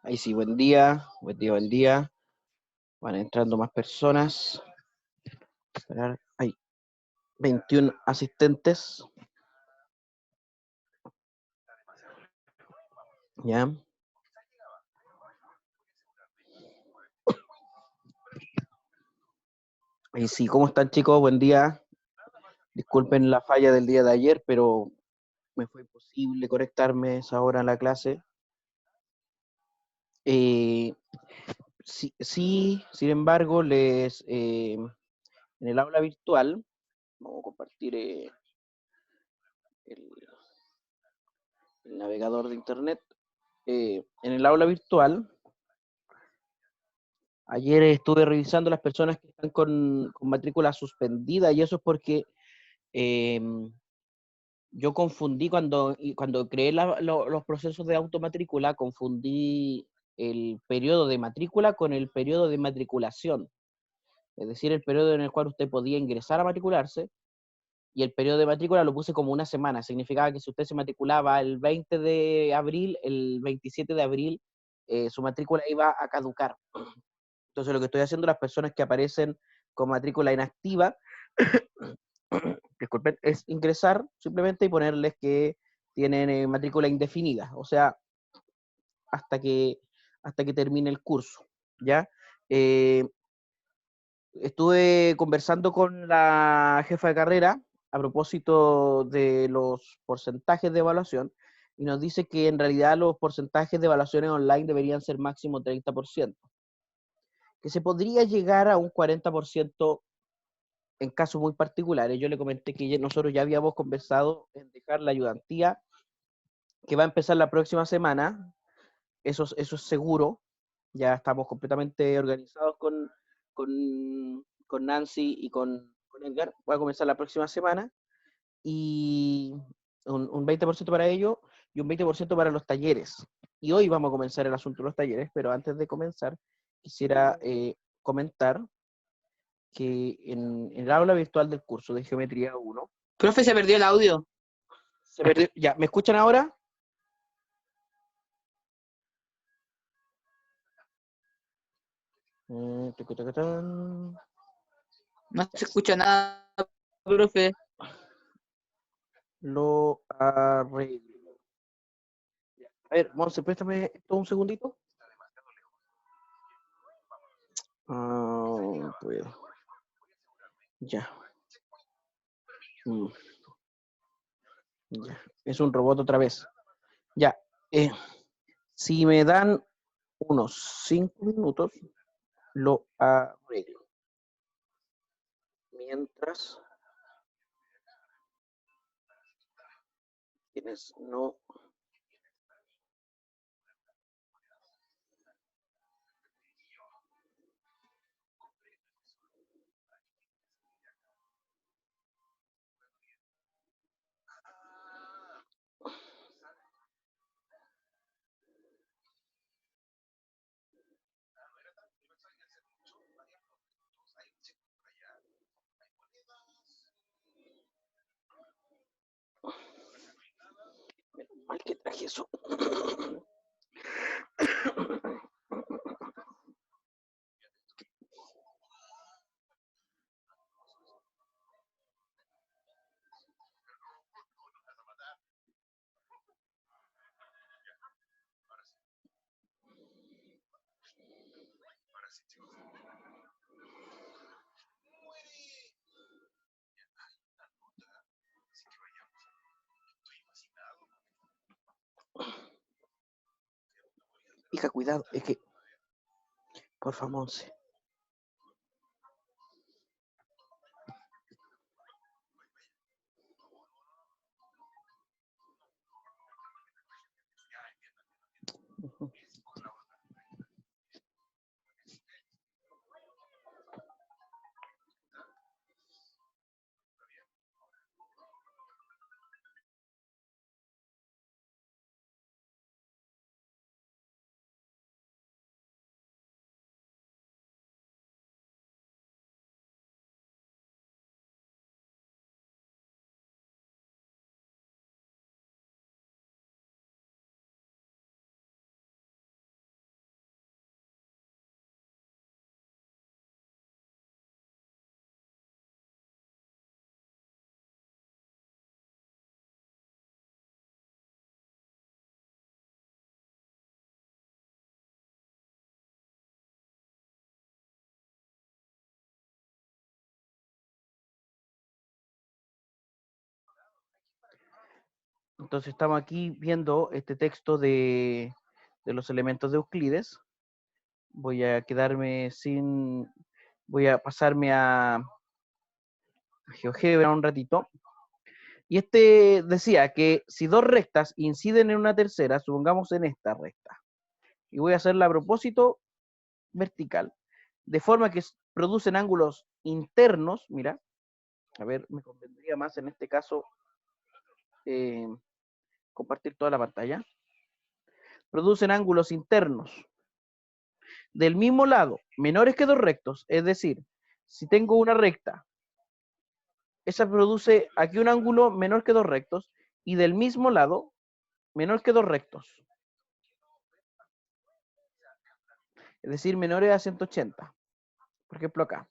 Ahí sí, buen día, buen día, buen día. Van entrando más personas. Esperar. Hay 21 asistentes. Ya. Ahí sí, ¿cómo están, chicos? Buen día. Disculpen la falla del día de ayer, pero me fue imposible conectarme a esa hora a la clase. Sí, sin embargo, en el aula virtual, vamos a compartir el, el navegador de internet. En el aula virtual, ayer estuve revisando las personas que están con matrícula suspendida y eso es porque eh, yo confundí cuando creé los procesos de automatrícula, confundí el periodo de matrícula con el periodo de matriculación. Es decir, el periodo en el cual usted podía ingresar a matricularse y el periodo de matrícula lo puse como una semana. Significaba que si usted se matriculaba el 20 de abril, el 27 de abril, su matrícula iba a caducar. Entonces lo que estoy haciendo, las personas que aparecen con matrícula inactiva, disculpen, es ingresar simplemente y ponerles que tienen matrícula indefinida, o sea, hasta que, hasta que termine el curso, ¿ya? Estuve conversando con la jefa de carrera a propósito de los porcentajes de evaluación y nos dice que en realidad los porcentajes de evaluaciones online deberían ser máximo 30%, que se podría llegar a un 40% en casos muy particulares. Yo le comenté que nosotros ya habíamos conversado en dejar la ayudantía, que va a empezar la próxima semana, eso es seguro, ya estamos completamente organizados con Nancy y con Edgar, va a comenzar la próxima semana, y un 20% para ello y un 20% para los talleres. Y hoy vamos a comenzar el asunto de los talleres, pero antes de comenzar, quisiera comentar que en el aula virtual del curso de Geometría 1, Profe, se perdió el audio. se perdió, ya, ¿me escuchan ahora? Tucutacatán. No se escucha nada, profe. Lo arreglo. A ver, Monse, préstame esto un segundito. Puedo. Ya. Mm, ya. Es un robot otra vez. Ya. Si me dan unos 5 minutos, lo arreglo. Mientras quienes no. Menos mal que traje eso. Hija, cuidado, es que, por favor, Monse. Entonces estamos aquí viendo este texto de los elementos de Euclides. Voy a quedarme sin... Voy a pasarme a GeoGebra un ratito. Y este decía que si dos rectas inciden en una tercera, supongamos en esta recta, y voy a hacerla a propósito vertical, de forma que producen ángulos internos, mira, a ver, me convendría más en este caso eh, compartir toda la pantalla, producen ángulos internos del mismo lado, menores que dos rectos, es decir, si tengo una recta, esa produce aquí un ángulo menor que dos rectos, y del mismo lado, menor que dos rectos, es decir, menores a 180, por ejemplo acá,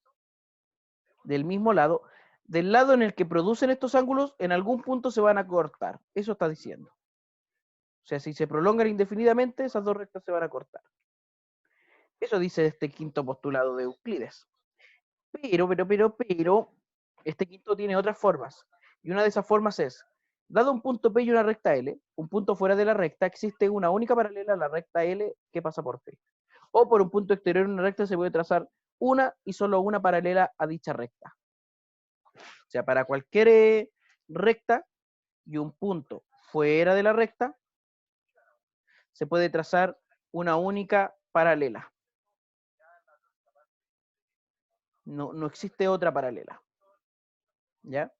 del mismo lado, del lado en el que producen estos ángulos, en algún punto se van a cortar, eso está diciendo. O sea, si se prolongan indefinidamente, esas dos rectas se van a cortar. Eso dice este quinto postulado de Euclides. Pero, este quinto tiene otras formas. Y una de esas formas es, dado un punto P y una recta L, un punto fuera de la recta, existe una única paralela a la recta L que pasa por P. O por un punto exterior en una recta se puede trazar una y solo una paralela a dicha recta. O sea, para cualquier recta y un punto fuera de la recta, se puede trazar una única paralela. No existe otra paralela. ¿Ya?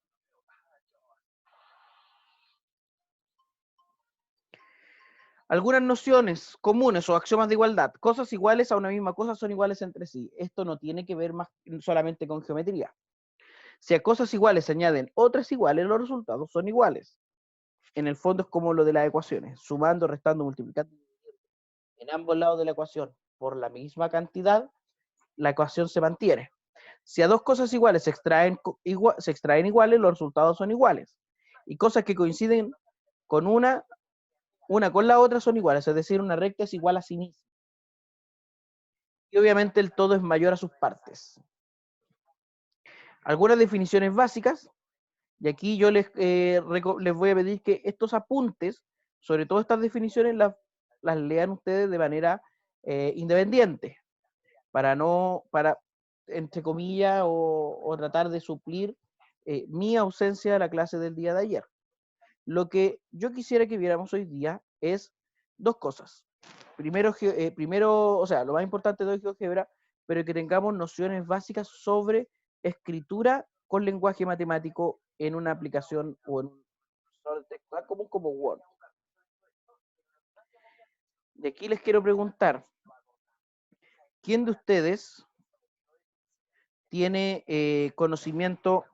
Algunas nociones comunes o axiomas de igualdad. Cosas iguales a una misma cosa son iguales entre sí. Esto no tiene que ver más solamente con geometría. Si a cosas iguales se añaden otras iguales, los resultados son iguales. En el fondo es como lo de las ecuaciones. Sumando, restando, multiplicando en ambos lados de la ecuación por la misma cantidad, la ecuación se mantiene. Si a dos cosas iguales se extraen iguales, los resultados son iguales. Y cosas que coinciden con una con la otra son iguales, es decir, una recta es igual a sí misma. Y obviamente el todo es mayor a sus partes. Algunas definiciones básicas, y aquí yo les voy a pedir que estos apuntes, sobre todo estas definiciones, las lean ustedes de manera independiente, para, entre comillas, o tratar de suplir mi ausencia de la clase del día de ayer. Lo que yo quisiera que viéramos hoy día es dos cosas. Primero, o sea, lo más importante de GeoGebra, pero que tengamos nociones básicas sobre escritura con lenguaje matemático en una aplicación o en un procesador de texto común como Word. De aquí les quiero preguntar, ¿quién de ustedes tiene conocimiento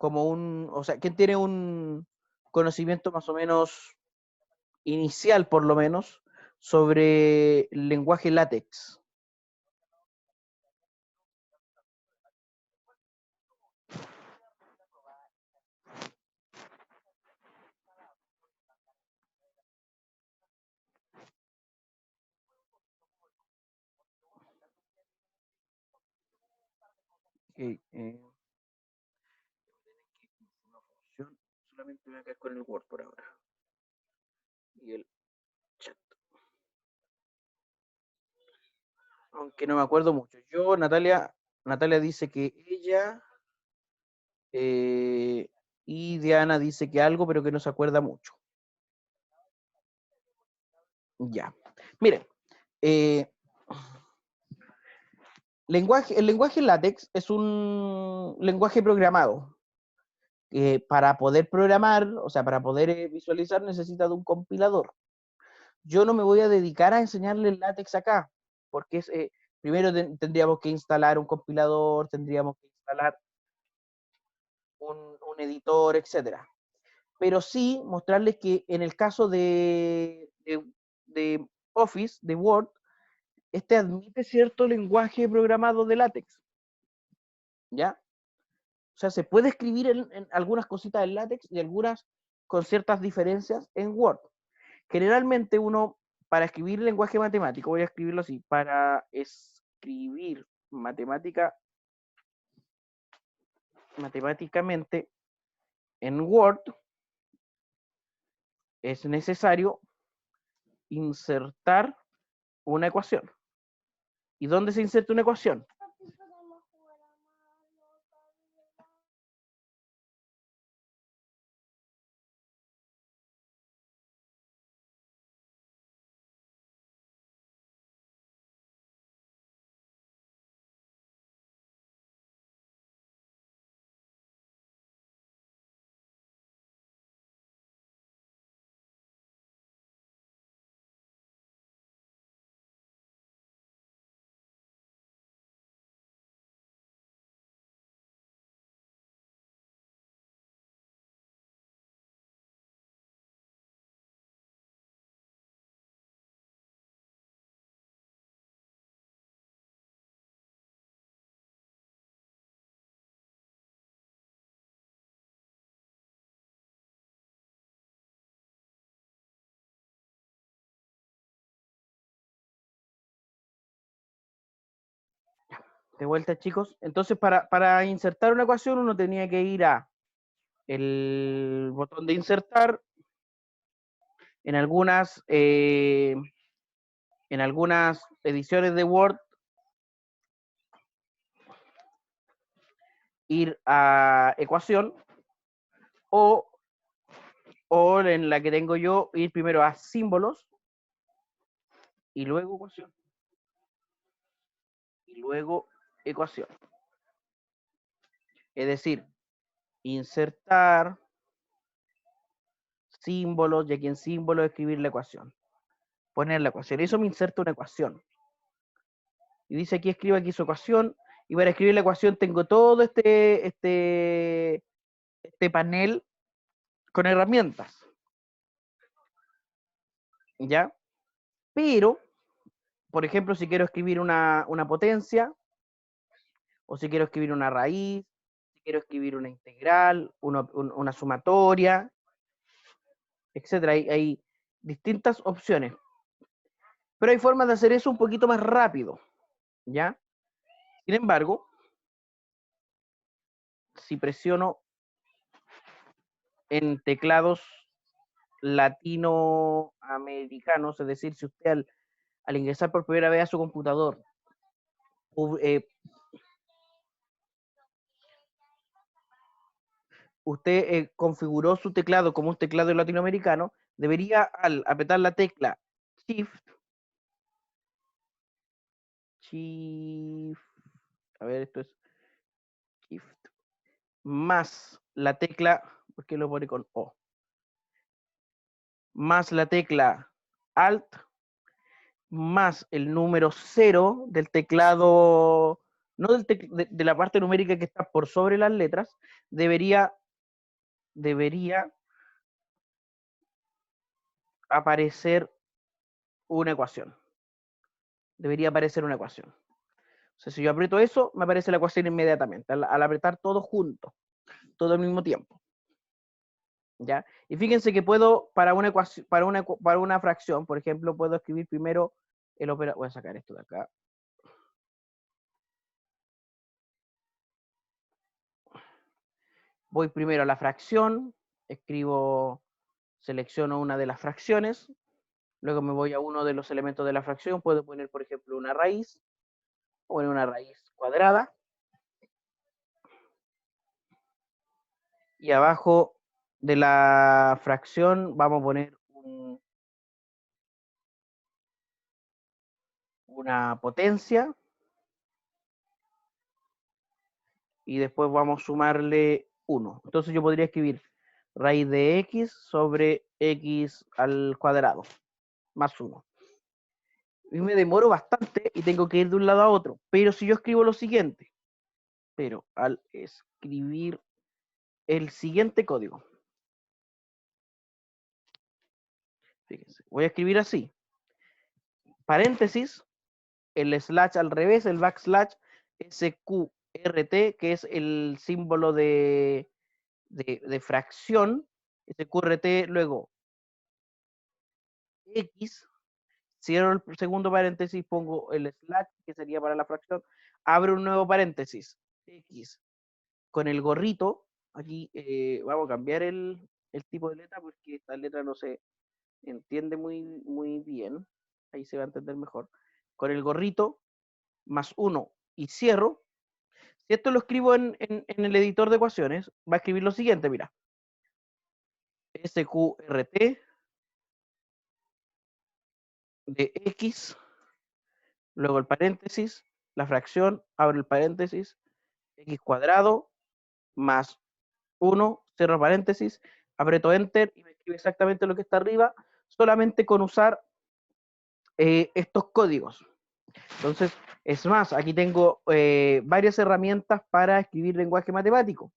o sea, quién tiene un conocimiento más o menos inicial, por lo menos, sobre el lenguaje látex? Okay, solamente voy a quedar con el Word por ahora. Y el chat. Aunque no me acuerdo mucho. Natalia dice que ella y Diana dice que algo, pero que no se acuerda mucho. Ya. Miren, el lenguaje LaTeX es un lenguaje programado. Para poder programar, o sea, para poder visualizar, necesita de un compilador. Yo no me voy a dedicar a enseñarle el LaTeX acá, porque primero tendríamos que instalar un compilador, tendríamos que instalar un editor, etcétera. Pero sí mostrarles que en el caso de Office, de Word, este admite cierto lenguaje programado de LaTeX. ¿Ya? O sea, se puede escribir en algunas cositas en LaTeX y algunas con ciertas diferencias en Word. Generalmente uno, para escribir lenguaje matemático, voy a escribirlo así, para escribir matemáticamente, en Word es necesario insertar una ecuación. ¿Y dónde se inserta una ecuación? De vuelta, chicos. Entonces, para insertar una ecuación, uno tenía que ir a el botón de insertar. En algunas ediciones de Word, ir a ecuación, o en la que tengo yo, ir primero a símbolos y luego ecuación. Y luego ecuación. Es decir, insertar símbolos, y aquí en símbolos escribir la ecuación. Poner la ecuación. Eso me inserta una ecuación. Y dice aquí, escriba aquí su ecuación. Y para escribir la ecuación tengo todo este panel con herramientas. ¿Ya? Pero, por ejemplo, si quiero escribir una potencia, o si quiero escribir una raíz, si quiero escribir una integral, una sumatoria, etcétera. Hay distintas opciones. Pero hay formas de hacer eso un poquito más rápido, ¿ya? Sin embargo, si presiono en teclados latinoamericanos, es decir, si usted al ingresar por primera vez a su computador, usted configuró su teclado como un teclado latinoamericano, debería, al apretar la tecla Shift, a ver, esto es Shift, más la tecla, ¿por qué lo pone con O? Más la tecla Alt, más el número 0 del teclado, no de la parte numérica que está por sobre las letras, debería aparecer una ecuación. Debería aparecer una ecuación. O sea, si yo aprieto eso, me aparece la ecuación inmediatamente, al apretar todo junto, todo al mismo tiempo. ¿Ya? Y fíjense que puedo, para una ecuación, para una fracción, por ejemplo, puedo escribir primero el operador. Voy a sacar esto de acá. Voy primero a la fracción, selecciono una de las fracciones, luego me voy a uno de los elementos de la fracción, puedo poner, por ejemplo, una raíz, o poner una raíz cuadrada, y abajo de la fracción vamos a poner una potencia, y después vamos a sumarle 1. Entonces yo podría escribir raíz de x sobre x al cuadrado, más 1. Y me demoro bastante y tengo que ir de un lado a otro. Pero si yo escribo lo siguiente, pero al escribir el siguiente código, fíjense, voy a escribir así, paréntesis, el slash al revés, el backslash, SQRT, que es el símbolo de fracción, SQRT, luego X, cierro el segundo paréntesis, pongo el slash, que sería para la fracción, abro un nuevo paréntesis, X, con el gorrito, Aquí vamos a cambiar el tipo de letra porque esta letra no se entiende muy bien. Ahí se va a entender mejor. Con el gorrito, +1 y cierro. Si esto lo escribo en el editor de ecuaciones, va a escribir lo siguiente, mira. SQRT de X, luego el paréntesis, la fracción, abre el paréntesis, X cuadrado, más 1, cierro paréntesis, aprieto Enter y me escribe exactamente lo que está arriba, solamente con usar estos códigos. Entonces, es más, aquí tengo varias herramientas para escribir lenguaje matemático.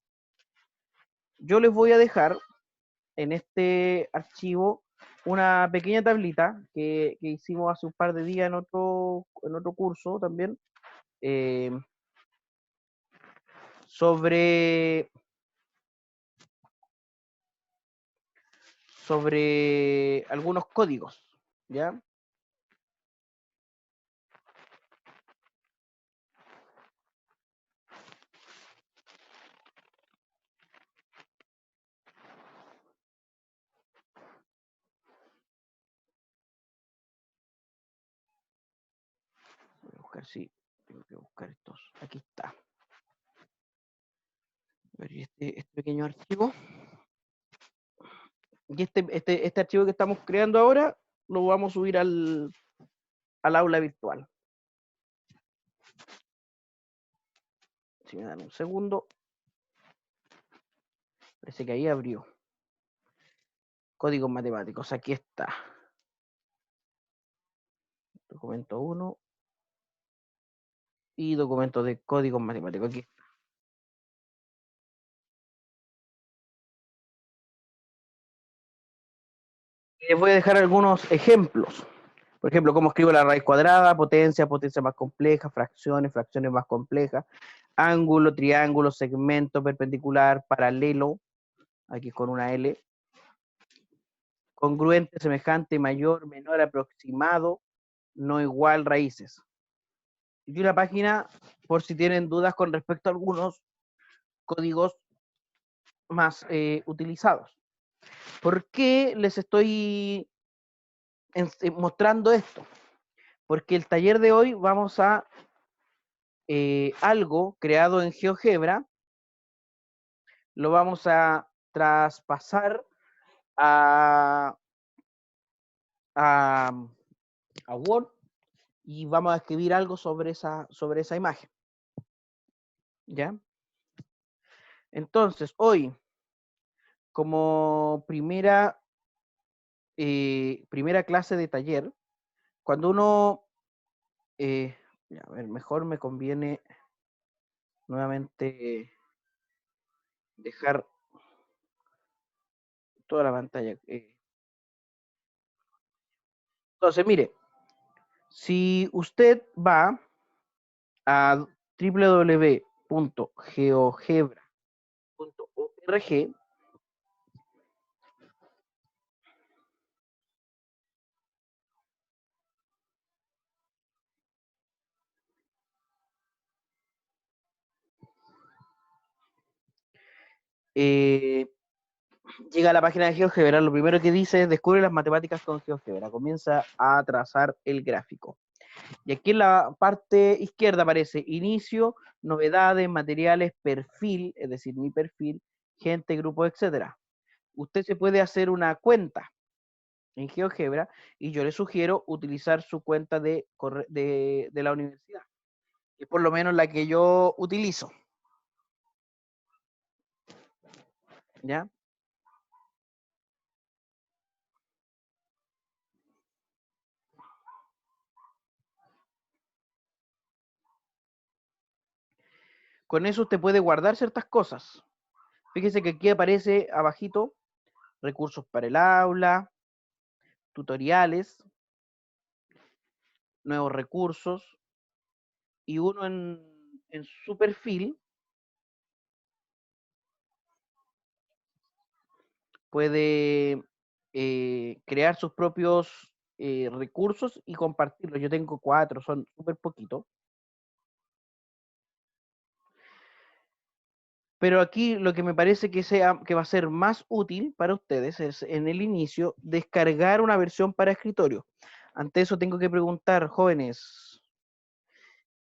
Yo les voy a dejar en este archivo una pequeña tablita que hicimos hace un par de días en otro curso también, eh, sobre algunos códigos, ¿ya? Voy a buscar, sí, tengo que buscar estos. Aquí está. Este pequeño archivo. Y este archivo que estamos creando ahora lo vamos a subir al aula virtual. Si me dan un segundo. Parece que ahí abrió. Códigos matemáticos, aquí está. Documento 1 y documento de códigos matemáticos. Aquí. Les voy a dejar algunos ejemplos. Por ejemplo, cómo escribo la raíz cuadrada, potencia más compleja, fracciones más complejas, ángulo, triángulo, segmento, perpendicular, paralelo, aquí con una L, congruente, semejante, mayor, menor, aproximado, no igual, raíces. Y una página por si tienen dudas con respecto a algunos códigos más utilizados. ¿Por qué les estoy mostrando esto? Porque el taller de hoy vamos a algo creado en GeoGebra, lo vamos a traspasar a, a, a Word y vamos a escribir algo sobre esa imagen. ¿Ya? Entonces, hoy, como primera clase de taller, cuando uno, a ver, mejor me conviene nuevamente dejar toda la pantalla. Entonces, mire, si usted va a www.geogebra.org, llega a la página de GeoGebra, lo primero que dice es descubre las matemáticas con GeoGebra. Comienza a trazar el gráfico. Y aquí en la parte izquierda aparece inicio, novedades, materiales, perfil, es decir, mi perfil, gente, grupo, etcétera. Usted se puede hacer una cuenta en GeoGebra y yo le sugiero utilizar su cuenta de la universidad, que es por lo menos la que yo utilizo. ¿Ya? Con eso usted puede guardar ciertas cosas. Fíjese que aquí aparece abajito recursos para el aula, tutoriales, nuevos recursos, y uno en su perfil puede crear sus propios recursos y compartirlos. Yo tengo 4, son súper poquitos. Pero aquí lo que me parece que va a ser más útil para ustedes es en el inicio descargar una versión para escritorio. Ante eso tengo que preguntar, jóvenes,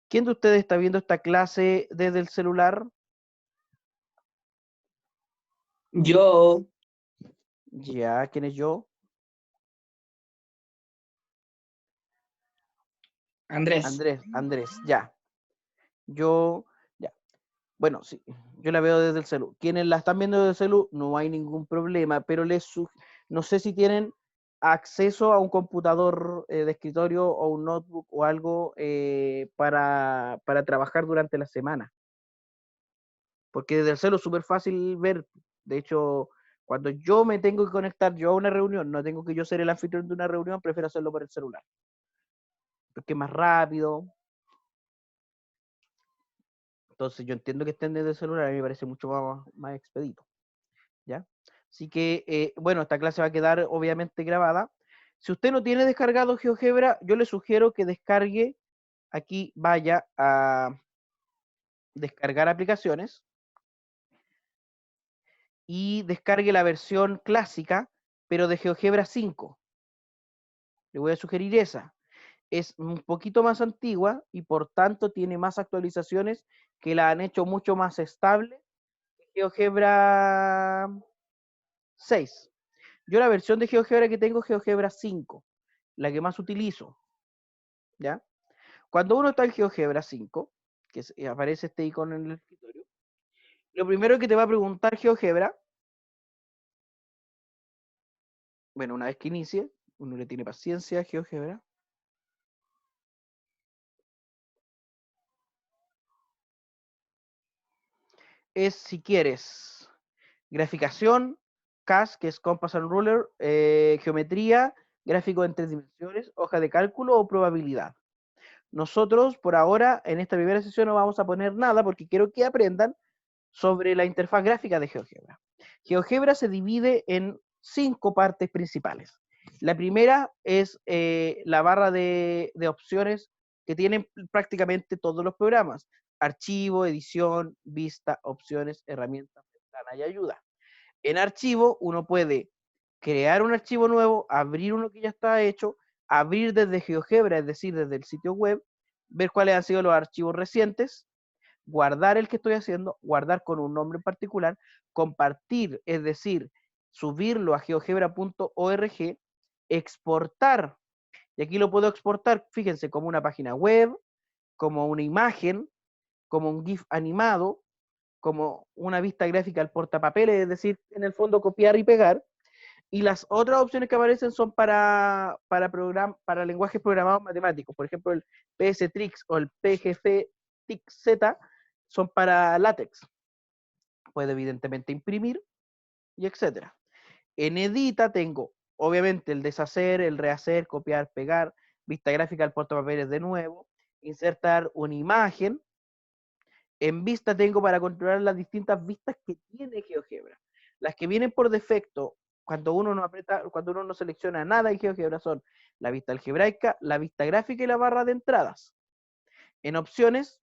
¿quién de ustedes está viendo esta clase desde el celular? Yo, Ya, ¿quién es yo? Andrés. Andrés, ya. Yo, ya. Bueno, sí, yo la veo desde el celu. Quienes la están viendo desde el celu, no hay ningún problema, pero no sé si tienen acceso a un computador de escritorio o un notebook o algo para trabajar durante la semana. Porque desde el celu es súper fácil ver. De hecho, cuando yo me tengo que conectar yo a una reunión, no tengo que yo ser el anfitrión de una reunión, prefiero hacerlo por el celular. Porque es más rápido. Entonces yo entiendo que estén desde el celular, a mí me parece mucho más expedito. ¿Ya? Así que, bueno, esta clase va a quedar obviamente grabada. Si usted no tiene descargado GeoGebra, yo le sugiero que descargue, aquí vaya a descargar aplicaciones y descargue la versión clásica, pero de GeoGebra 5. Le voy a sugerir esa. Es un poquito más antigua y por tanto tiene más actualizaciones que la han hecho mucho más estable que GeoGebra 6. Yo la versión de GeoGebra que tengo es GeoGebra 5, la que más utilizo, ¿ya? Cuando uno está en GeoGebra 5, aparece este icono en el escritorio, lo primero que te va a preguntar GeoGebra, bueno, una vez que inicie, uno le tiene paciencia a GeoGebra, es si quieres graficación, CAS, que es Compass and Ruler, geometría, gráfico en 3 dimensiones, hoja de cálculo o probabilidad. Nosotros, por ahora, en esta primera sesión no vamos a poner nada porque quiero que aprendan sobre la interfaz gráfica de GeoGebra. GeoGebra se divide en 5 partes principales. La primera es la barra de opciones que tienen prácticamente todos los programas. Archivo, edición, vista, opciones, herramientas, ventana y ayuda. En archivo uno puede crear un archivo nuevo, abrir uno que ya está hecho, abrir desde GeoGebra, es decir, desde el sitio web, ver cuáles han sido los archivos recientes, guardar el que estoy haciendo, guardar con un nombre en particular, compartir, es decir, subirlo a geogebra.org, exportar, y aquí lo puedo exportar, fíjense, como una página web, como una imagen, como un GIF animado, como una vista gráfica al portapapeles, es decir, en el fondo copiar y pegar. Y las otras opciones que aparecen son para lenguajes programados matemáticos. Por ejemplo, el PSTrix o el PGFTixZ son para látex. Puede evidentemente imprimir y etcétera. En Edita tengo, obviamente, el deshacer, el rehacer, copiar, pegar, vista gráfica al portapapeles de nuevo, insertar una imagen. En vista tengo para controlar las distintas vistas que tiene GeoGebra. Las que vienen por defecto cuando uno no aprieta, cuando uno no selecciona nada en GeoGebra son la vista algebraica, la vista gráfica y la barra de entradas. En opciones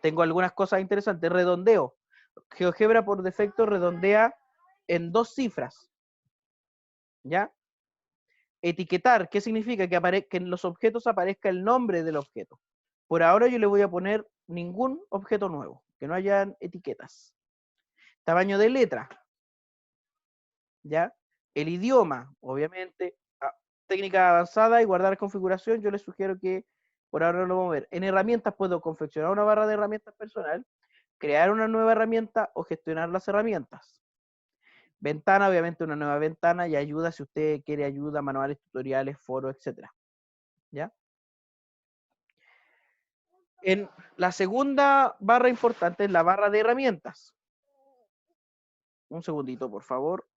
tengo algunas cosas interesantes. Redondeo. GeoGebra por defecto redondea en 2 cifras. ¿Ya? Etiquetar, ¿qué significa? Que en los objetos aparezca el nombre del objeto. Por ahora yo le voy a poner ningún objeto nuevo, que no hayan etiquetas. Tamaño de letra, ¿ya? El idioma, obviamente, técnica avanzada y guardar configuración, yo les sugiero que por ahora no lo vamos a ver. En herramientas puedo confeccionar una barra de herramientas personal, crear una nueva herramienta o gestionar las herramientas. Ventana, obviamente una nueva ventana y ayuda si usted quiere ayuda, manuales, tutoriales, foros, etcétera. ¿Ya? En la segunda barra importante es la barra de herramientas. Un segundito, por favor.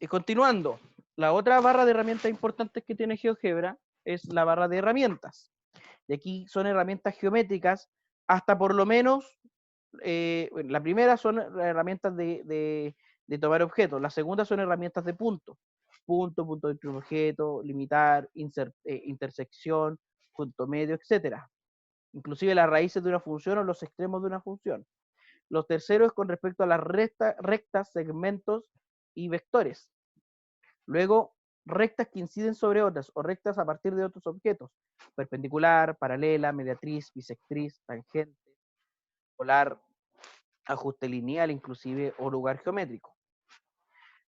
continuando, la otra barra de herramientas importantes que tiene GeoGebra es la barra de herramientas. Y aquí son herramientas geométricas, hasta por lo menos, bueno, la primera son herramientas de tomar objetos, la segunda son herramientas de punto. Punto dentro de un objeto, limitar, intersección, punto medio, etcétera. Inclusive las raíces de una función o los extremos de una función. Los terceros es con respecto a las rectas, segmentos y vectores. Luego, rectas que inciden sobre otras o rectas a partir de otros objetos. Perpendicular, paralela, mediatriz, bisectriz, tangente, polar, ajuste lineal inclusive o lugar geométrico.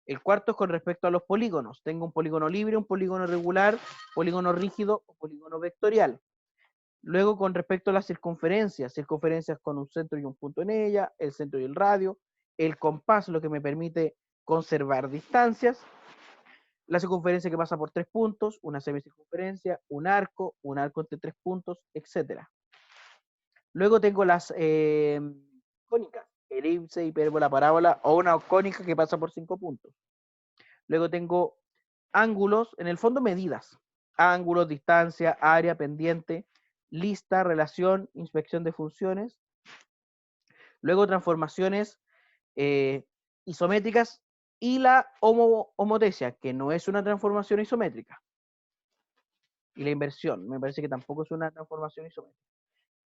El cuarto es con respecto a los polígonos. Tengo un polígono libre, un polígono regular, polígono rígido o polígono vectorial. Luego, con respecto a las circunferencias, circunferencias con un centro y un punto en ella, el centro y el radio, el compás, lo que me permite conservar distancias, la circunferencia que pasa por 3 puntos, una semicircunferencia, un arco entre 3 puntos, etc. Luego tengo las cónicas, elipse, hipérbola, parábola o una cónica que pasa por 5 puntos. Luego tengo ángulos, en el fondo medidas, ángulos, distancia, área, pendiente, lista, relación, inspección de funciones. Luego transformaciones isométricas y la homotesia, que no es una transformación isométrica. Y la inversión, me parece que tampoco es una transformación isométrica.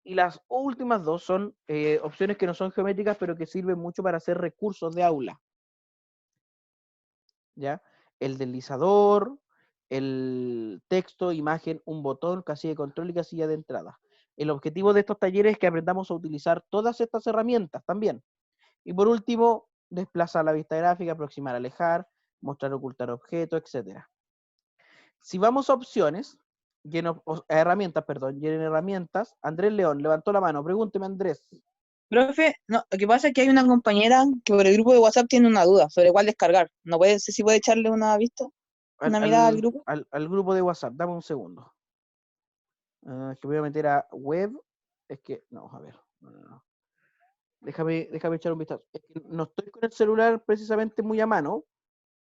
Y las últimas dos son opciones que no son geométricas, pero que sirven mucho para hacer recursos de aula. ¿Ya? El deslizador, el texto, imagen, un botón, casilla de control y casilla de entrada. El objetivo de estos talleres es que aprendamos a utilizar todas estas herramientas también. Y por último, desplazar la vista gráfica, aproximar, alejar, mostrar, ocultar objetos, etc. Si vamos a opciones, herramientas, llenen herramientas. Andrés León levantó la mano. Pregúnteme, Andrés. Profe, no, lo que pasa es que hay una compañera que por el grupo de WhatsApp tiene una duda sobre cuál descargar. No puede, sé si puede echarle una vista, una mirada al grupo. Al grupo de WhatsApp, dame un segundo. Que voy a meter a web. Es que, no, a ver. No. Déjame echar un vistazo. Es que no estoy con el celular precisamente muy a mano,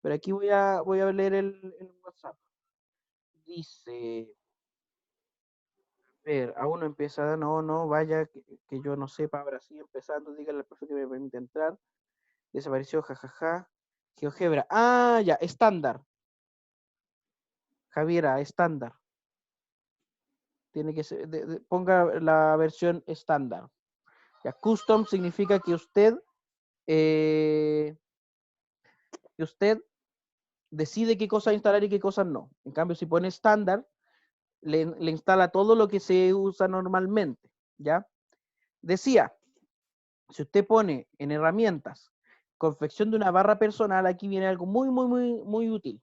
pero aquí voy a leer el WhatsApp. Dice, a ver, aún no empieza, no, vaya, que yo no sepa, ahora sí, empezando, dígale al profe que me permite entrar. Desapareció, jajaja. GeoGebra, ya, estándar. Javiera, estándar. Tiene que ser, ponga la versión estándar. Ya, custom significa que usted decide qué cosas instalar y qué cosas no. En cambio, si pone estándar, le instala todo lo que se usa normalmente, ¿ya? Decía, si usted pone en herramientas confección de una barra personal, aquí viene algo muy útil.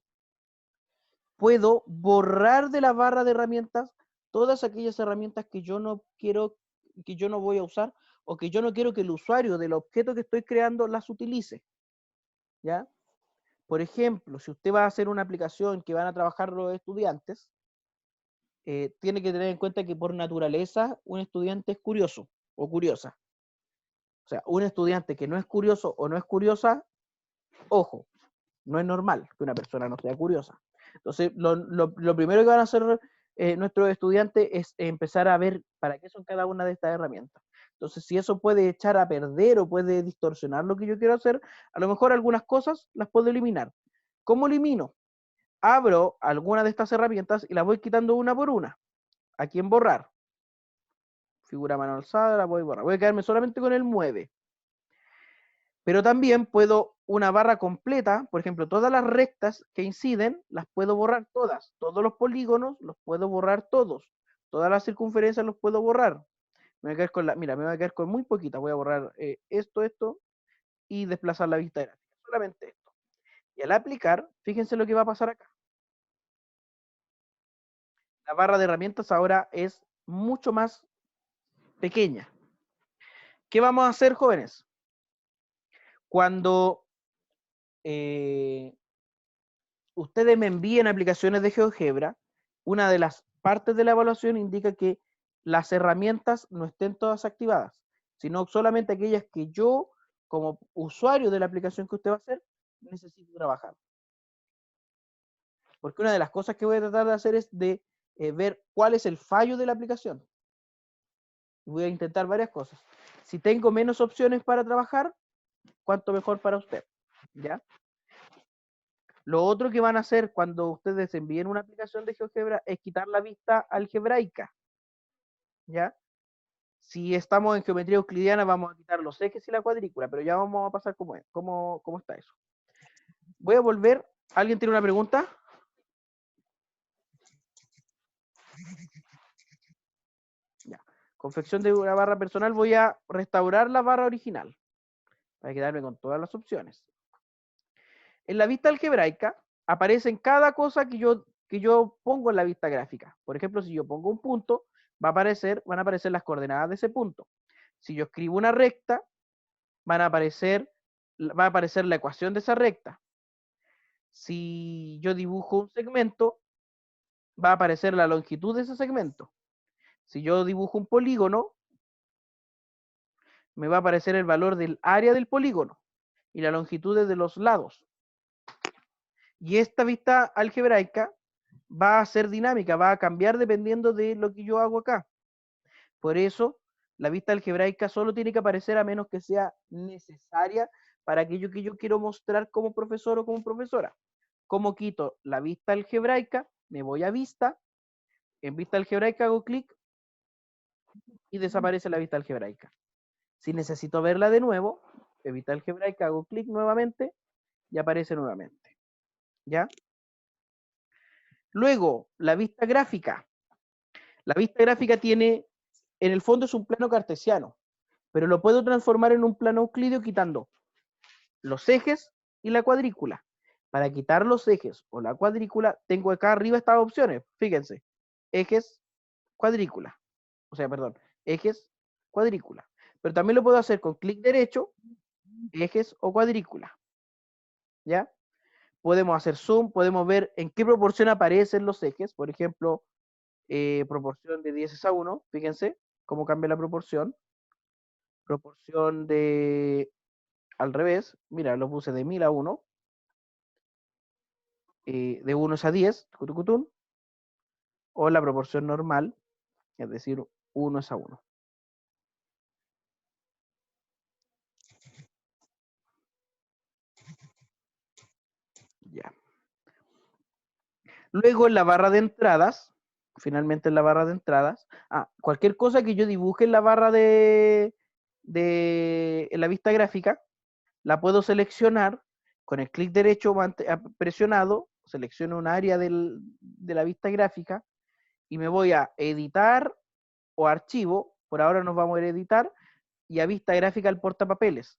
Puedo borrar de la barra de herramientas todas aquellas herramientas que yo no quiero, que yo no voy a usar o que yo no quiero que el usuario del objeto que estoy creando las utilice, ¿ya? Por ejemplo, si usted va a hacer una aplicación que van a trabajar los estudiantes, tiene que tener en cuenta que por naturaleza un estudiante es curioso o curiosa. O sea, un estudiante que no es curioso o no es curiosa, ojo, no es normal que una persona no sea curiosa. Entonces, lo primero que van a hacer nuestros estudiantes es empezar a ver para qué son cada una de estas herramientas. Entonces, si eso puede echar a perder o puede distorsionar lo que yo quiero hacer, a lo mejor algunas cosas las puedo eliminar. ¿Cómo elimino? Abro alguna de estas herramientas y las voy quitando una por una. Aquí en borrar. Figura mano alzada, la voy a borrar. Voy a quedarme solamente con el mueve. Pero también puedo una barra completa, por ejemplo, todas las rectas que inciden, las puedo borrar todas. Todos los polígonos los puedo borrar todos. Todas las circunferencias los puedo borrar. Me voy a quedar con me voy a quedar con muy poquita. Voy a borrar esto y desplazar la vista gráfica. Solamente esto. Y al aplicar, fíjense lo que va a pasar acá. La barra de herramientas ahora es mucho más pequeña. ¿Qué vamos a hacer, jóvenes? Cuando ustedes me envíen aplicaciones de GeoGebra, una de las partes de la evaluación indica que las herramientas no estén todas activadas, sino solamente aquellas que yo, como usuario de la aplicación que usted va a hacer, necesito trabajar. Porque una de las cosas que voy a tratar de hacer es de ver cuál es el fallo de la aplicación. Voy a intentar varias cosas. Si tengo menos opciones para trabajar, cuanto mejor para usted, ¿ya? Lo otro que van a hacer cuando ustedes envíen una aplicación de GeoGebra es quitar la vista algebraica, ¿ya? Si estamos en geometría euclidiana, vamos a quitar los ejes y la cuadrícula, pero ya vamos a pasar cómo está eso. Voy a volver. ¿Alguien tiene una pregunta? Ya. Confección de una barra personal. Voy a restaurar la barra original para quedarme con todas las opciones. En la vista algebraica aparecen cada cosa que yo pongo en la vista gráfica. Por ejemplo, si yo pongo un punto, van a aparecer las coordenadas de ese punto. Si yo escribo una recta, va a aparecer la ecuación de esa recta. Si yo dibujo un segmento, va a aparecer la longitud de ese segmento. Si yo dibujo un polígono, me va a aparecer el valor del área del polígono y la longitud de los lados. Y esta vista algebraica va a ser dinámica, va a cambiar dependiendo de lo que yo hago acá. Por eso, la vista algebraica solo tiene que aparecer a menos que sea necesaria para aquello que yo quiero mostrar como profesor o como profesora. ¿Cómo quito la vista algebraica? Me voy a vista, en vista algebraica hago clic y desaparece la vista algebraica. Si necesito verla de nuevo, en vista algebraica hago clic nuevamente y aparece nuevamente. ¿Ya? Luego, la vista gráfica. La vista gráfica tiene, en el fondo es un plano cartesiano, pero lo puedo transformar en un plano euclídeo quitando los ejes y la cuadrícula. Para quitar los ejes o la cuadrícula, tengo acá arriba estas opciones. Fíjense, ejes, cuadrícula. O sea, perdón, ejes, cuadrícula. Pero también lo puedo hacer con clic derecho, ejes o cuadrícula. ¿Ya? Podemos hacer zoom, podemos ver en qué proporción aparecen los ejes. Por ejemplo, proporción de 10:1, fíjense cómo cambia la proporción. Proporción de al revés, mira, lo puse de 1000:1, de 1:10, tucutun, o la proporción normal, es decir, 1:1. Ya. Luego en la barra de entradas, finalmente en la barra de entradas, cualquier cosa que yo dibuje en la barra en la vista gráfica, la puedo seleccionar con el clic derecho presionado, selecciono un área de la vista gráfica y me voy a editar o archivo, por ahora nos vamos a ir a editar, y a vista gráfica al portapapeles.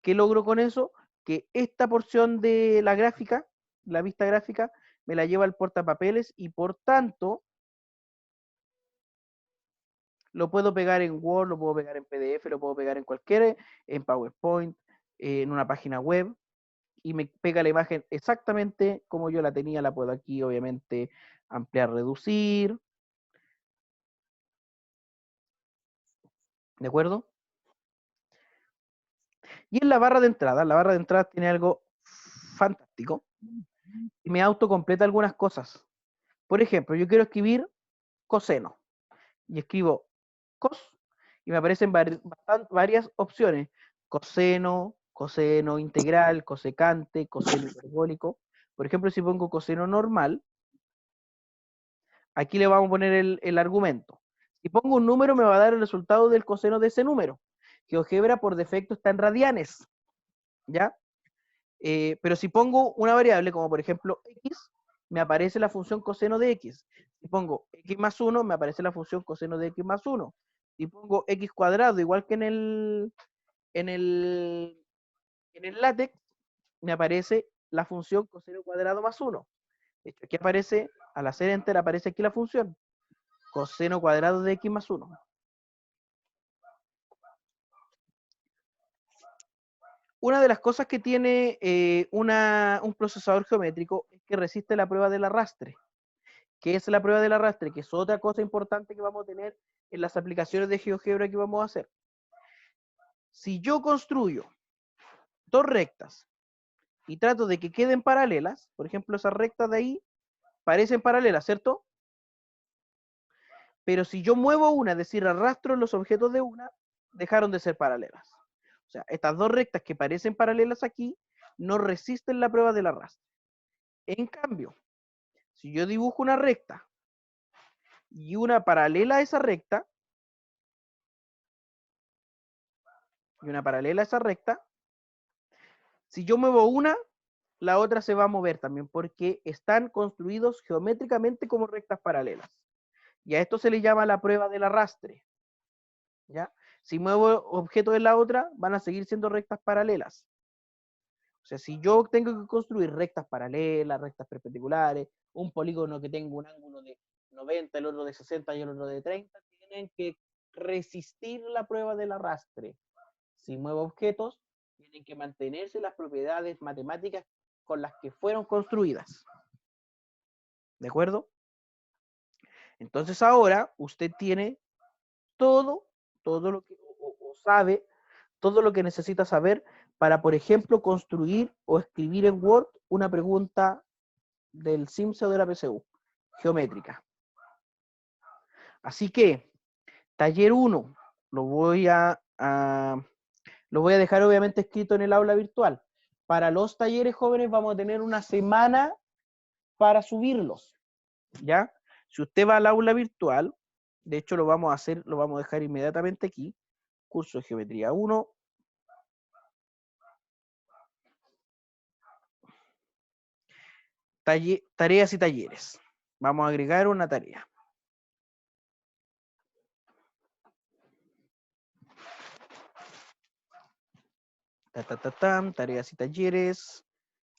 ¿Qué logro con eso? Que esta porción de la gráfica, la vista gráfica, me la lleva al portapapeles y por tanto lo puedo pegar en Word, lo puedo pegar en PDF, lo puedo pegar en PowerPoint, en una página web, y me pega la imagen exactamente como yo la tenía. La puedo aquí obviamente ampliar, reducir. ¿De acuerdo? Y en la barra de entrada tiene algo fantástico y me autocompleta algunas cosas. Por ejemplo, yo quiero escribir coseno y escribo cos y me aparecen varias opciones: coseno, coseno integral, cosecante, coseno hiperbólico. Por ejemplo, si pongo coseno normal, aquí le vamos a poner el argumento. Si pongo un número, me va a dar el resultado del coseno de ese número. GeoGebra por defecto está en radianes, ¿ya? Pero si pongo una variable, como por ejemplo x, me aparece la función coseno de x. Si pongo x más 1, me aparece la función coseno de x más 1. Si pongo x cuadrado, igual que en el LaTeX, me aparece la función coseno cuadrado más 1. De hecho, aquí aparece, al hacer enter, aparece aquí la función coseno cuadrado de x más 1. Una de las cosas que tiene un procesador geométrico es que resiste la prueba del arrastre. ¿Qué es la prueba del arrastre? Que es otra cosa importante que vamos a tener en las aplicaciones de GeoGebra que vamos a hacer. Si yo construyo dos rectas y trato de que queden paralelas, por ejemplo, esas rectas de ahí, parecen paralelas, ¿cierto? Pero si yo muevo una, es decir, arrastro los objetos de una, dejaron de ser paralelas. O sea, estas dos rectas que parecen paralelas aquí no resisten la prueba del arrastre. En cambio, si yo dibujo una recta y una paralela a esa recta, si yo muevo una, la otra se va a mover también, porque están construidos geométricamente como rectas paralelas. Y a esto se le llama la prueba del arrastre. ¿Ya? Si muevo objetos en la otra, van a seguir siendo rectas paralelas. O sea, si yo tengo que construir rectas paralelas, rectas perpendiculares, un polígono que tenga un ángulo de 90, el otro de 60 y el otro de 30, tienen que resistir la prueba del arrastre. Si muevo objetos, tienen que mantenerse las propiedades matemáticas con las que fueron construidas. ¿De acuerdo? Entonces ahora usted tiene todo lo que, o sabe, todo lo que necesita saber para, por ejemplo, construir o escribir en Word una pregunta del CIMSE o de la PSU, geométrica. Así que, taller 1, lo voy a dejar obviamente escrito en el aula virtual. Para los talleres jóvenes vamos a tener una semana para subirlos, ¿ya? Si usted va al aula virtual, de hecho lo vamos a dejar inmediatamente aquí, curso de geometría 1, tareas y talleres. Vamos a agregar una tarea. Tareas y talleres.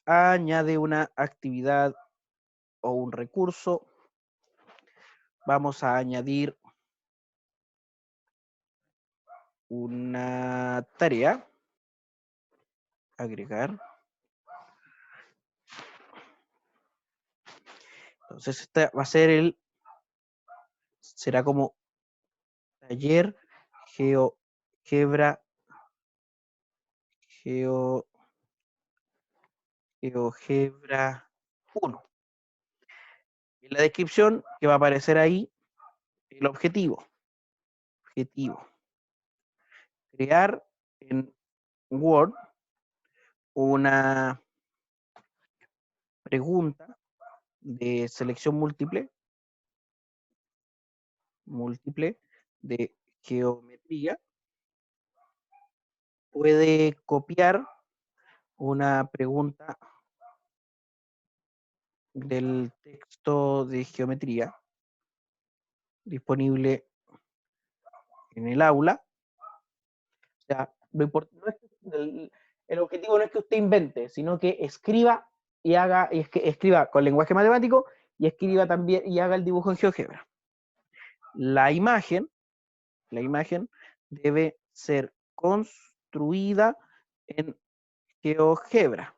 Añade una actividad o un recurso. Vamos a añadir una tarea. Agregar. Entonces, esta va a ser será como taller GeoGebra 1. En la descripción que va a aparecer ahí, el objetivo. Crear en Word una pregunta de selección múltiple de geometría. Puede copiar una pregunta del texto de geometría disponible en el aula. O sea, el objetivo no es que usted invente, sino que escriba escriba con lenguaje matemático y escriba también y haga el dibujo en GeoGebra. La imagen debe ser construida en GeoGebra.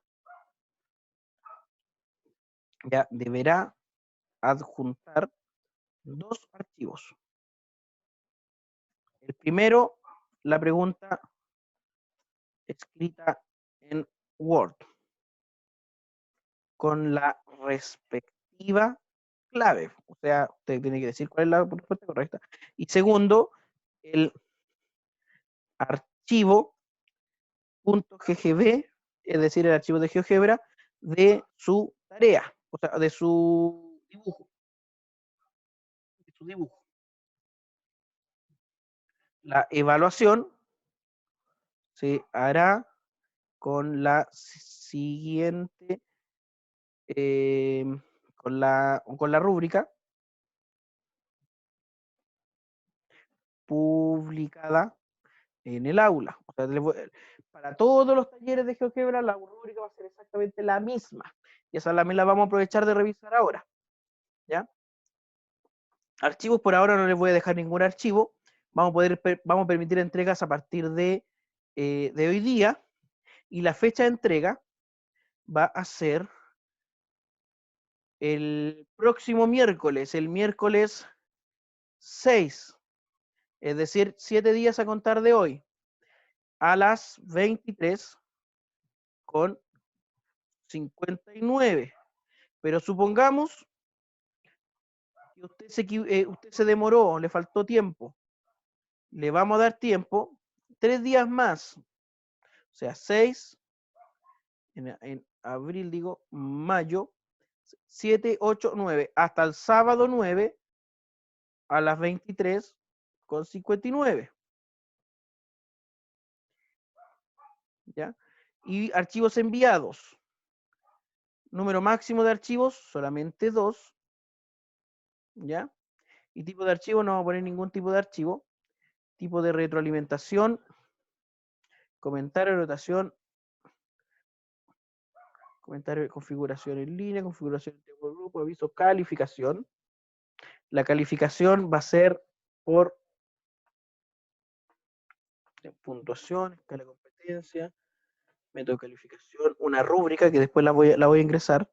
Ya deberá adjuntar dos archivos. El primero, la pregunta escrita en Word con la respectiva clave. O sea, usted tiene que decir cuál es la respuesta correcta. Y segundo, el archivo .ggb, es decir, el archivo de GeoGebra de su tarea, o sea, de su dibujo. La evaluación se hará con la siguiente, con la rúbrica publicada en el aula. O sea, para todos los talleres de GeoGebra la rúbrica va a ser exactamente la misma. Y esa también la vamos a aprovechar de revisar ahora. ¿Ya? Archivos, por ahora no les voy a dejar ningún archivo. Vamos a permitir entregas a partir de hoy día. Y la fecha de entrega va a ser el próximo miércoles, el miércoles 6. Es decir, 7 días a contar de hoy, a las 23:59. Pero supongamos y usted se demoró, le faltó tiempo, le vamos a dar tiempo, 3 días más, o sea, 6, en abril digo, mayo, 7, 8, 9, hasta el sábado 9 a las 23:59. ¿Ya? Y archivos enviados. Número máximo de archivos, solamente 2. ¿Ya? Y tipo de archivo, no vamos a poner ningún tipo de archivo. Tipo de retroalimentación, comentario, rotación, comentario de configuración en línea, configuración de grupo, aviso, calificación. La calificación va a ser por puntuación, escala de competencia, método de calificación, una rúbrica que después la voy a ingresar,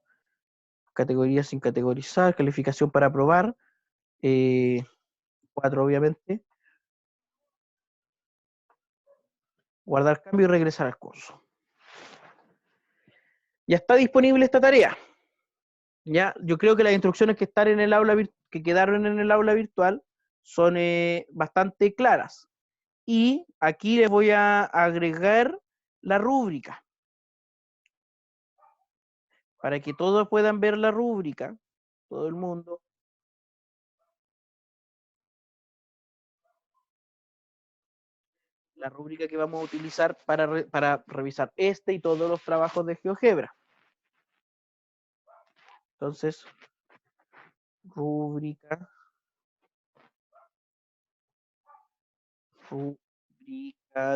categoría sin categorizar, calificación para aprobar, 4 obviamente, guardar cambio y regresar al curso. Ya está disponible esta tarea. Ya, yo creo que las instrucciones que están en el aula que quedaron en el aula virtual son bastante claras. Y aquí les voy a agregar la rúbrica para que todos puedan ver la rúbrica, todo el mundo. La rúbrica que vamos a utilizar para revisar este y todos los trabajos de GeoGebra. Entonces, rúbrica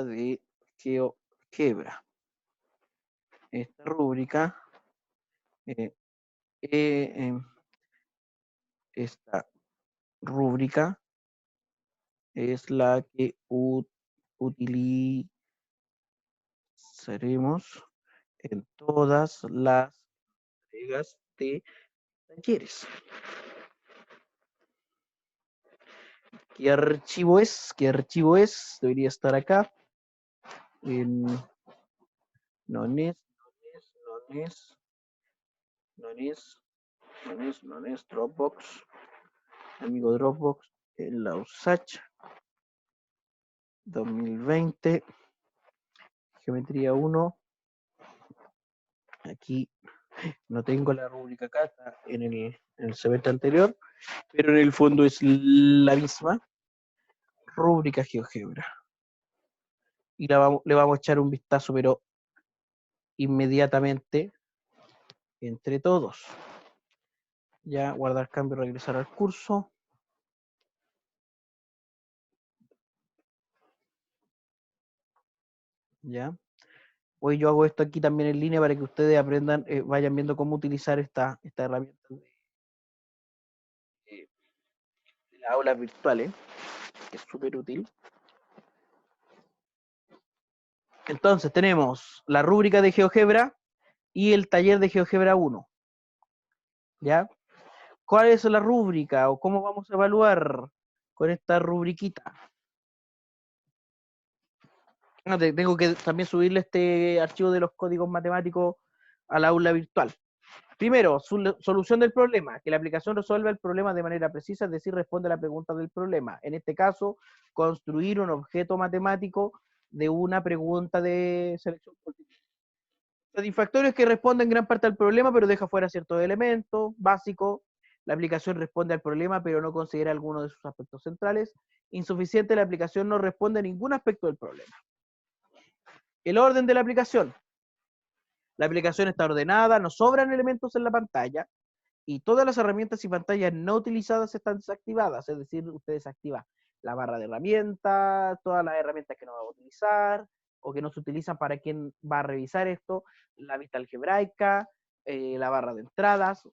de GeoGebra. Esta rúbrica, esta rúbrica es la que utilizaremos en todas las entregas de talleres. ¿Qué archivo es? ¿Qué archivo es? Debería estar acá. Nones, Dropbox. Amigo Dropbox, en la USACH 2020. Geometría 1. Aquí no tengo la rúbrica acá, está en el semestre anterior, pero en el fondo es la misma. Rúbrica GeoGebra. Y le vamos a echar un vistazo, pero inmediatamente, entre todos. Ya, guardar cambio, regresar al curso. Ya. Hoy yo hago esto aquí también en línea para que ustedes aprendan, vayan viendo cómo utilizar esta herramienta de las aulas virtuales, que es súper útil. Entonces tenemos la rúbrica de GeoGebra y el taller de GeoGebra 1. ¿Ya? ¿Cuál es la rúbrica o cómo vamos a evaluar con esta rubriquita? Tengo que también subirle este archivo de los códigos matemáticos al aula virtual. Primero, solución del problema, que la aplicación resuelva el problema de manera precisa, es decir, responde a la pregunta del problema. En este caso, construir un objeto matemático de una pregunta de selección múltiple. Satisfactorio es que responde en gran parte al problema, pero deja fuera ciertos elementos básicos. La aplicación responde al problema, pero no considera alguno de sus aspectos centrales. Insuficiente, la aplicación no responde a ningún aspecto del problema. El orden de la aplicación. La aplicación está ordenada, no sobran elementos en la pantalla y todas las herramientas y pantallas no utilizadas están desactivadas, es decir, usted desactiva la barra de herramientas, todas las herramientas que no va a utilizar o que no se utilizan para quien va a revisar esto, la vista algebraica, la barra de entradas,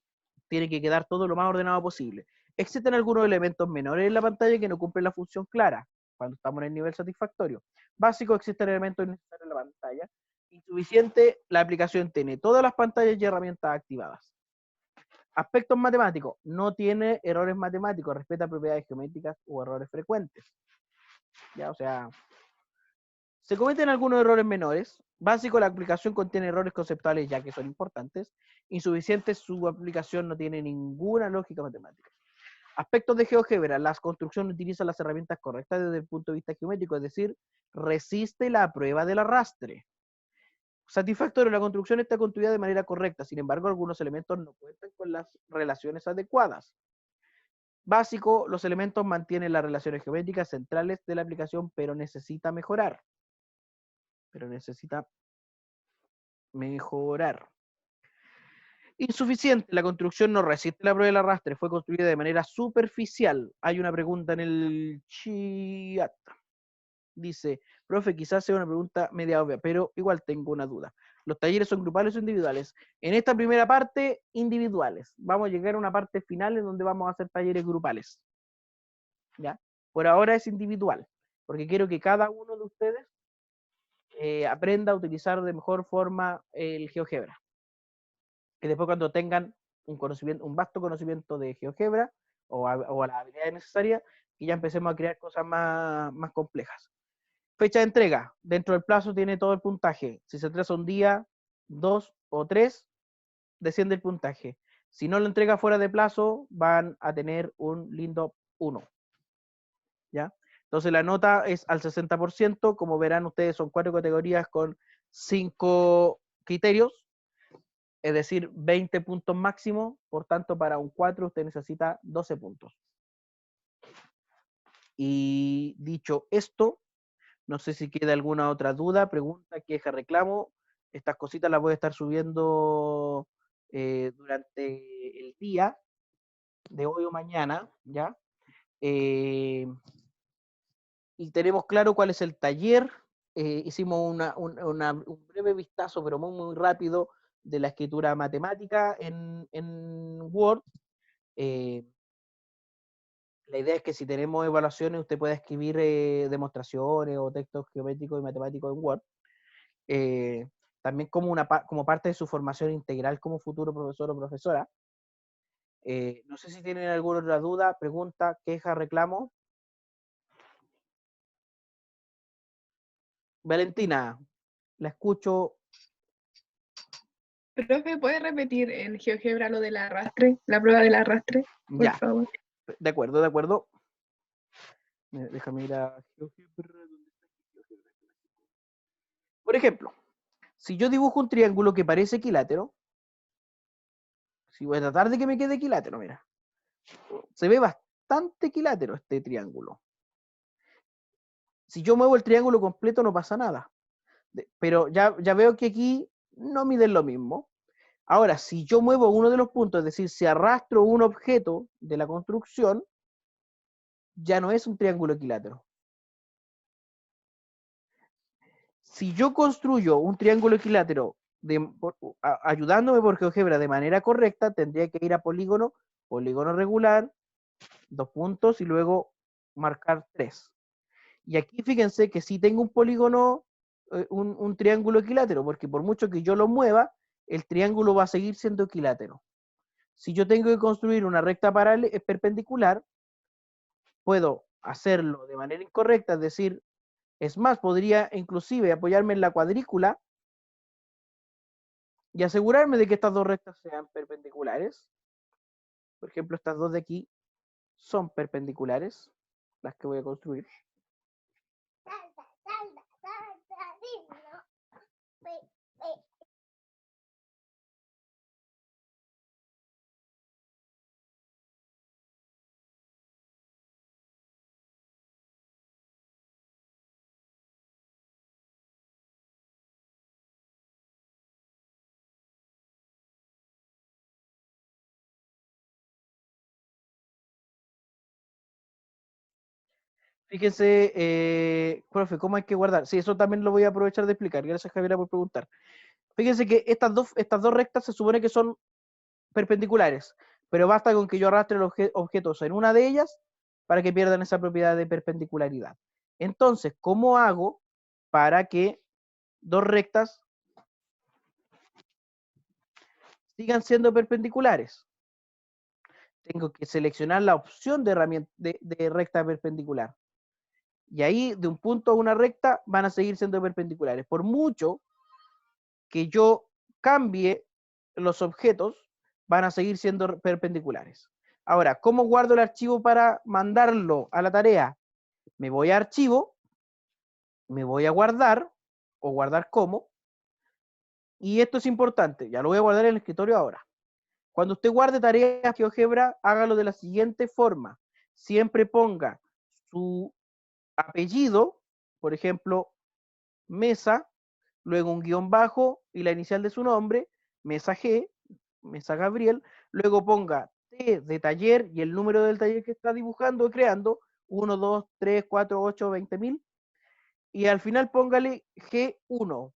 tiene que quedar todo lo más ordenado posible. Existen algunos elementos menores en la pantalla que no cumplen la función clara cuando estamos en el nivel satisfactorio. Básico, existen elementos necesarios en la pantalla. Insuficiente, la aplicación tiene todas las pantallas y herramientas activadas. Aspectos matemáticos, no tiene errores matemáticos, respeta propiedades geométricas o errores frecuentes. Ya, o sea, se cometen algunos errores menores. Básico, la aplicación contiene errores conceptuales ya que son importantes. Insuficiente, su aplicación no tiene ninguna lógica matemática. Aspectos de GeoGebra. La construcción utiliza las herramientas correctas desde el punto de vista geométrico, es decir, resiste la prueba del arrastre. Satisfactorio, la construcción está construida de manera correcta, sin embargo, algunos elementos no cuentan con las relaciones adecuadas. Básico, los elementos mantienen las relaciones geométricas centrales de la aplicación, pero necesita mejorar. Insuficiente, la construcción no resiste la prueba del arrastre, fue construida de manera superficial. Hay una pregunta en el chat. Dice, profe, quizás sea una pregunta media obvia, pero igual tengo una duda. ¿Los talleres son grupales o individuales? En esta primera parte, individuales. Vamos a llegar a una parte final en donde vamos a hacer talleres grupales. ¿Ya? Por ahora es individual, porque quiero que cada uno de ustedes aprenda a utilizar de mejor forma el GeoGebra. Que después cuando tengan un vasto conocimiento de GeoGebra o las habilidades necesarias, que ya empecemos a crear cosas más complejas. Fecha de entrega. Dentro del plazo tiene todo el puntaje. Si se atrasa un día, 2 o 3, desciende el puntaje. Si no lo entrega fuera de plazo, van a tener un lindo 1. ¿Ya? Entonces la nota es al 60%. Como verán ustedes, son 4 categorías con 5 criterios. Es decir, 20 puntos máximo. Por tanto, para un 4 usted necesita 12 puntos. Y dicho esto, no sé si queda alguna otra duda, pregunta, queja, reclamo. Estas cositas las voy a estar subiendo durante el día de hoy o mañana, ¿ya? Y tenemos claro cuál es el taller. Hicimos un breve vistazo, pero muy rápido, de la escritura matemática en Word. La idea es que si tenemos evaluaciones, usted pueda escribir demostraciones o textos geométricos y matemáticos en Word. También como parte de su formación integral como futuro profesor o profesora. No sé si tienen alguna otra duda, pregunta, queja, reclamo. Valentina, la escucho. Profe, ¿puede repetir en GeoGebra lo del arrastre, la prueba del arrastre, por Ya, favor? de acuerdo. Déjame ir a GeoGebra. Por ejemplo, si yo dibujo un triángulo que parece equilátero, si voy a tratar de que me quede equilátero, mira, se ve bastante equilátero este triángulo. Si yo muevo el triángulo completo no pasa nada. Pero ya veo que aquí no miden lo mismo. Ahora, si yo muevo uno de los puntos, es decir, si arrastro un objeto de la construcción, ya no es un triángulo equilátero. Si yo construyo un triángulo equilátero ayudándome por GeoGebra de manera correcta, tendría que ir a polígono regular, 2 puntos y luego marcar 3. Y aquí fíjense que si tengo un polígono, un triángulo equilátero, porque por mucho que yo lo mueva, el triángulo va a seguir siendo equilátero. Si yo tengo que construir una recta perpendicular, puedo hacerlo de manera incorrecta, es decir, es más, podría inclusive apoyarme en la cuadrícula y asegurarme de que estas dos rectas sean perpendiculares. Por ejemplo, estas dos de aquí son perpendiculares, las que voy a construir. Fíjense, profe, ¿cómo hay que guardar? Sí, eso también lo voy a aprovechar de explicar. Gracias, Javiera, por preguntar. Fíjense que estas dos rectas se supone que son perpendiculares, pero basta con que yo arrastre los objetos en una de ellas para que pierdan esa propiedad de perpendicularidad. Entonces, ¿cómo hago para que dos rectas sigan siendo perpendiculares? Tengo que seleccionar la opción de recta perpendicular. Y ahí, de un punto a una recta, van a seguir siendo perpendiculares. Por mucho que yo cambie los objetos, van a seguir siendo perpendiculares. Ahora, ¿cómo guardo el archivo para mandarlo a la tarea? Me voy a archivo, me voy a guardar, o guardar como, y esto es importante, ya lo voy a guardar en el escritorio ahora. Cuando usted guarde tareas GeoGebra, hágalo de la siguiente forma. Siempre ponga su apellido, por ejemplo, Mesa, luego un guión bajo y la inicial de su nombre, Mesa G, Mesa Gabriel, luego ponga T de taller y el número del taller que está dibujando o creando, 1, 2, 3, 4, 8, 20.000, y al final póngale G1.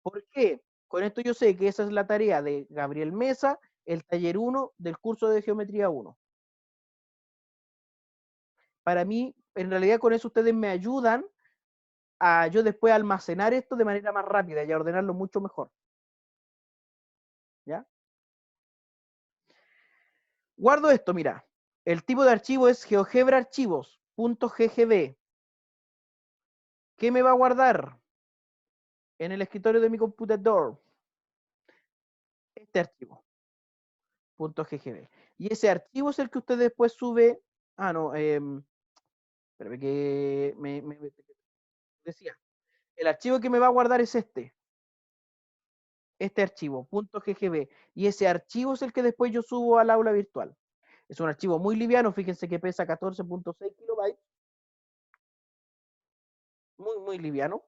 ¿Por qué? Con esto yo sé que esa es la tarea de Gabriel Mesa, el taller 1 del curso de Geometría 1. Para mí, en realidad con eso ustedes me ayudan a yo después almacenar esto de manera más rápida y a ordenarlo mucho mejor. ¿Ya? Guardo esto, mira. El tipo de archivo es GeoGebra archivos.ggb. ¿Qué me va a guardar en el escritorio de mi computador? Este archivo, .ggb. Y ese archivo es el que usted después sube. Ah, no, espérame que me decía. El archivo que me va a guardar es este archivo, .ggb. Y ese archivo es el que después yo subo al aula virtual. Es un archivo muy liviano, fíjense que pesa 14.6 kilobytes. Muy, muy liviano.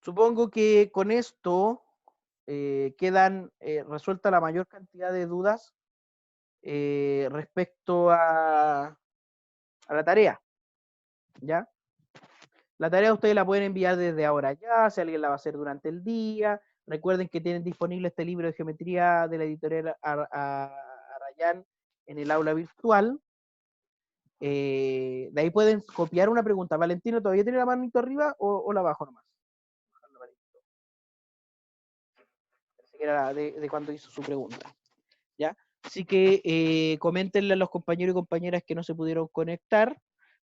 Supongo que con esto quedan resuelta la mayor cantidad de dudas respecto a la tarea. ¿Ya? La tarea ustedes la pueden enviar desde ahora ya, si alguien la va a hacer durante el día. Recuerden que tienen disponible este libro de geometría de la editorial Arrayán en el aula virtual. De ahí pueden copiar una pregunta. Valentino, ¿todavía tiene la manito arriba o la bajo nomás? Parece que era de cuando hizo su pregunta. ¿Ya? Así que coméntenle a los compañeros y compañeras que no se pudieron conectar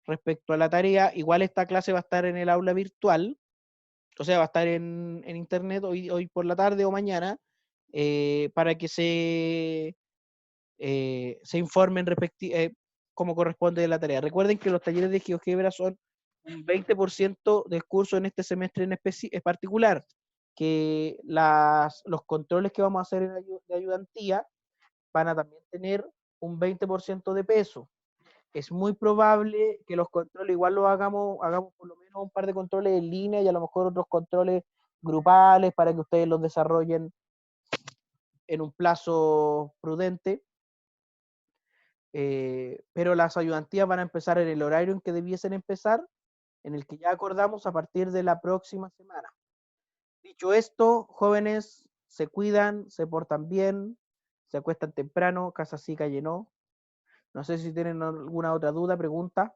respecto a la tarea. Igual esta clase va a estar en el aula virtual, o sea, va a estar en internet hoy por la tarde o mañana, para que se informen cómo corresponde la tarea. Recuerden que los talleres de GeoGebra son un 20% del curso en este semestre en particular, que los controles que vamos a hacer de ayudantía van a también tener un 20% de peso. Es muy probable que los controles igual los hagamos por lo menos un par de controles en línea y a lo mejor otros controles grupales para que ustedes los desarrollen en un plazo prudente. Pero las ayudantías van a empezar en el horario en que debiesen empezar, en el que ya acordamos a partir de la próxima semana. Dicho esto, jóvenes, se cuidan, se portan bien, se acuestan temprano, casa sí, calle no. No sé si tienen alguna otra duda, pregunta.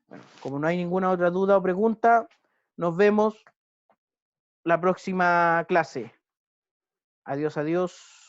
Bueno, como no hay ninguna otra duda o pregunta, nos vemos la próxima clase. Adiós, adiós.